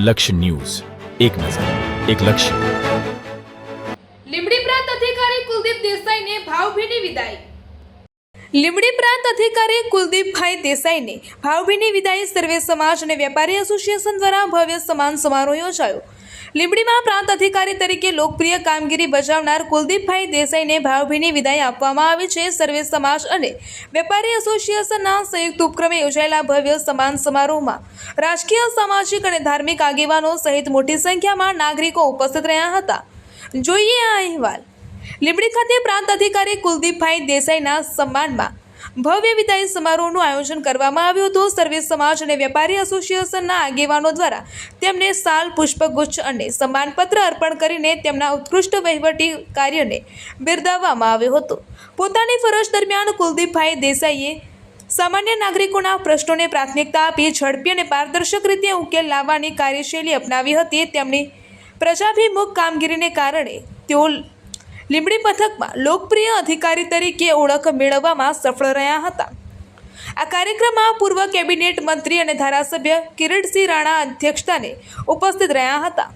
લક્ષ્ય ન્યૂઝ, એક નજર, એક લક્ષ્ય. લીંબડી પ્રાંત અધિકારી કુલદીપ દેસાઈને ભાવભીની વિદાય. લીંબડી પ્રાંત અધિકારી કુલદીપભાઈ દેસાઈને ભાવભીની વિદાય સર્વે સમાજ અને વેપારી એસોસિએશન દ્વારા ભવ્ય સન્માન સમારોહ યોજાયો. લીંબડીમાં પ્રાંત અધિકારી તરીકે લોકપ્રિય કામગીરી બજાવનાર કુલદીપભાઈ દેસાઈને ભાવભીની વિદાય આપવામાં આવી છે. સર્વે સમાજ અને વેપારી એસોસિએશનના સંયુક્ત ઉપક્રમે યોજાયેલા ભવ્ય સન્માન સમારોહમાં રાજકીય, સામાજિક અને ધાર્મિક આગેવાનો સહિત મોટી સંખ્યામાં નાગરિકો ઉપસ્થિત રહ્યા હતા. જોઈએ આ અહેવાલ. લીંબડી ખાતે પ્રાંત અધિકારી કુલદીપભાઈ દેસાઈના સન્માનમાં ભવ્ય વિદાય સમારોહનું આયોજન કરવામાં આવ્યું હતું. સર્વે સમાજ અને વેપારી એસોસિએશનના આગેવાનો દ્વારા તેમને શાલ, પુષ્પગુચ્છ અને સન્માનપત્ર અર્પણ કરીને તેમના ઉત્કૃષ્ટ વહીવટી કાર્યને બિરદાવવામાં આવ્યો હતો. પોતાની ફરજ દરમિયાન કુલદીપભાઈ દેસાઈએ સામાન્ય નાગરિકોના પ્રશ્નોને પ્રાથમિકતા આપી ઝડપી અને પારદર્શક રીતે ઉકેલ લાવવાની કાર્યશૈલી અપનાવી હતી. તેમની પ્રજાભિમુખ કામગીરીને કારણે તેઓ લીંબડી પંથકમાં લોકપ્રિય અધિકારી તરીકે ઓળખ મેળવવામાં સફળ રહ્યા હતા. આ કાર્યક્રમમાં પૂર્વ કેબિનેટ મંત્રી અને ધારાસભ્ય કિરીટસિંહ રાણા અધ્યક્ષતાને ઉપસ્થિત રહ્યા હતા.